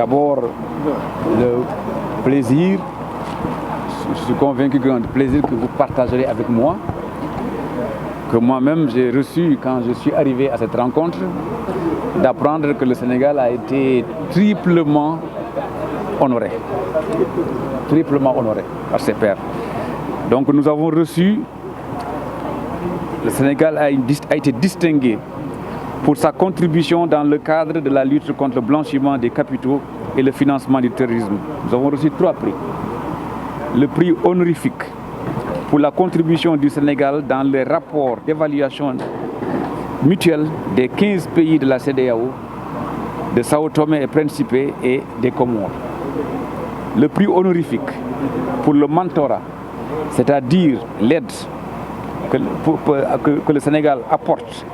D'abord, le plaisir, je suis convaincu que le plaisir que vous partagerez avec moi, que moi-même j'ai reçu quand je suis arrivé à cette rencontre, d'apprendre que le Sénégal a été triplement honoré par ses pairs. Donc nous avons reçu, le Sénégal a été distingué pour sa contribution dans le cadre de la lutte contre le blanchiment des capitaux et le financement du terrorisme. Nous avons reçu 3 prix. Le prix honorifique pour la contribution du Sénégal dans les rapports d'évaluation mutuelle des 15 pays de la CEDEAO, de Sao Tomé et Principe et des Comores. Le prix honorifique pour le mentorat, c'est-à-dire l'aide que le Sénégal apporte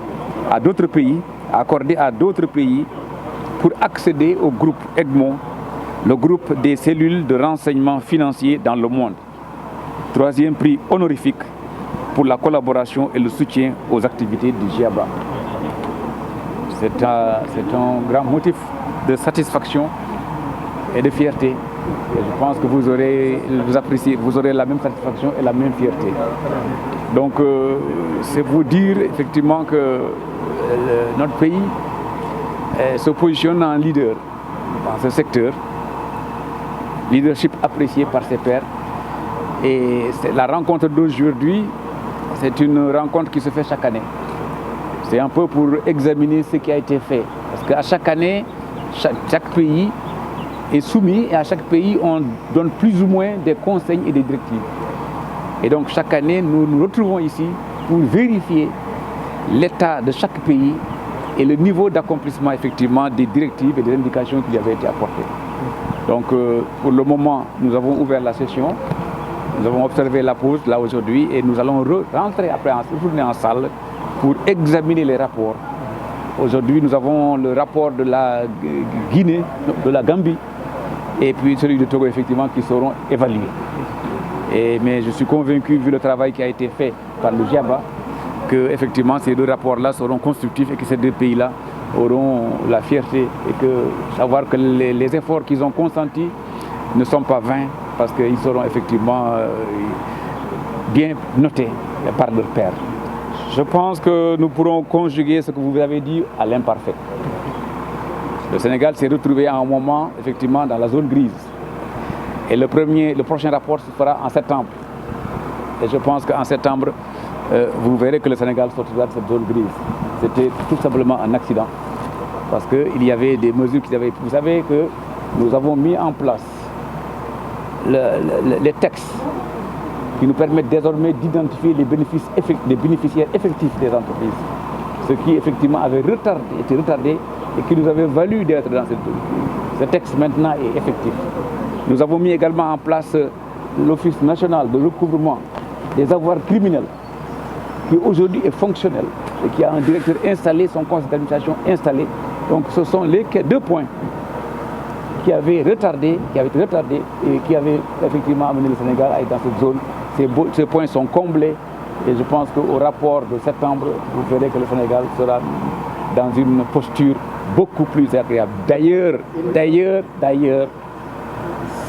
à d'autres pays, accordé à d'autres pays pour accéder au groupe Egmont, le groupe des cellules de renseignement financier dans le monde. 3e prix honorifique pour la collaboration et le soutien aux activités du GIABA. C'est un grand motif de satisfaction et de fierté. Et je pense que vous aurez la même satisfaction et la même fierté. Donc, c'est vous dire effectivement que notre pays se positionne en leader dans ce secteur, leadership apprécié par ses pairs. Et la rencontre d'aujourd'hui, c'est une rencontre qui se fait chaque année. C'est un peu pour examiner ce qui a été fait. Parce qu'à chaque année, chaque pays est soumis et à chaque pays, on donne plus ou moins des conseils et des directives. Et donc chaque année, nous nous retrouvons ici pour vérifier l'état de chaque pays et le niveau d'accomplissement effectivement des directives et des indications qui lui avaient été apportées. Donc pour le moment, nous avons ouvert la session, nous avons observé la pause là aujourd'hui et nous allons rentrer après, retourner en salle pour examiner les rapports. Aujourd'hui, nous avons le rapport de la Guinée, de la Gambie et puis celui de Togo effectivement qui seront évalués. Mais je suis convaincu, vu le travail qui a été fait par le GIABA, que effectivement ces 2 rapports-là seront constructifs et que ces 2 pays-là auront la fierté et que savoir que les efforts qu'ils ont consentis ne sont pas vains parce qu'ils seront effectivement bien notés par leurs pairs. Je pense que nous pourrons conjuguer ce que vous avez dit à l'imparfait. Le Sénégal s'est retrouvé à un moment effectivement dans la zone grise. Et le prochain rapport se fera en septembre. Et je pense qu'en septembre, vous verrez que le Sénégal sortira de cette zone grise. C'était tout simplement un accident. Parce qu'il y avait des mesures qui avaient... Vous savez que nous avons mis en place les textes qui nous permettent désormais d'identifier les bénéficiaires effectifs des entreprises. Ce qui effectivement avait été retardé et qui nous avait valu d'être dans cette zone. Ce texte maintenant est effectif. Nous avons mis également en place l'Office national de recouvrement des avoirs criminels qui aujourd'hui est fonctionnel et qui a un directeur installé, son conseil d'administration installé. Donc ce sont les 2 points qui avaient été retardés et qui avaient effectivement amené le Sénégal à être dans cette zone. Ces points sont comblés et je pense qu'au rapport de septembre, vous verrez que le Sénégal sera dans une posture beaucoup plus agréable. D'ailleurs,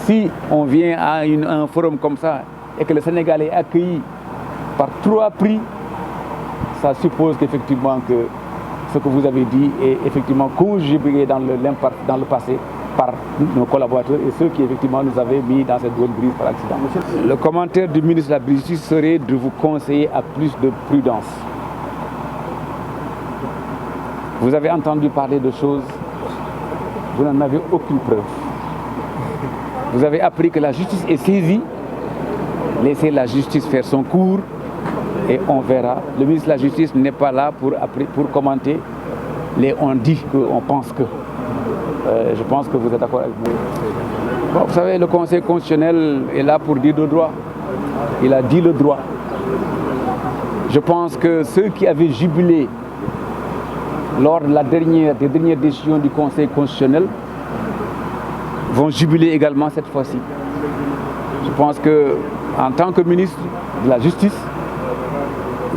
si on vient à un forum comme ça et que le Sénégal est accueilli par 3 prix, ça suppose qu'effectivement que ce que vous avez dit est effectivement conjugué dans le passé par nos collaborateurs et ceux qui effectivement nous avaient mis dans cette zone grise par accident. Le commentaire du ministre de la Justice serait de vous conseiller à plus de prudence. Vous avez entendu parler de choses, vous n'en avez aucune preuve. Vous avez appris que la justice est saisie, laissez la justice faire son cours et on verra. Le ministre de la Justice n'est pas là pour commenter les on dit que, on pense que. Je pense que vous êtes d'accord avec moi. Bon, vous savez, le Conseil constitutionnel est là pour dire le droit. Il a dit le droit. Je pense que ceux qui avaient jubilé lors de des dernières décisions du Conseil constitutionnel vont jubiler également cette fois-ci. Je pense que, en tant que ministre de la Justice,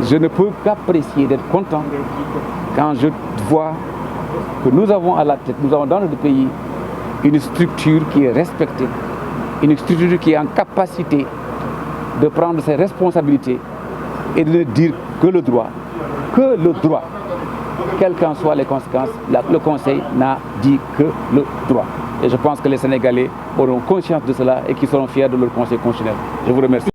je ne peux qu'apprécier, d'être content quand je vois que nous avons à la tête, nous avons dans notre pays une structure qui est respectée, une structure qui est en capacité de prendre ses responsabilités et de ne dire que le droit, quelles qu'en soient les conséquences. Le Conseil n'a dit que le droit. Et je pense que les Sénégalais auront conscience de cela et qu'ils seront fiers de leur Conseil constitutionnel. Je vous remercie.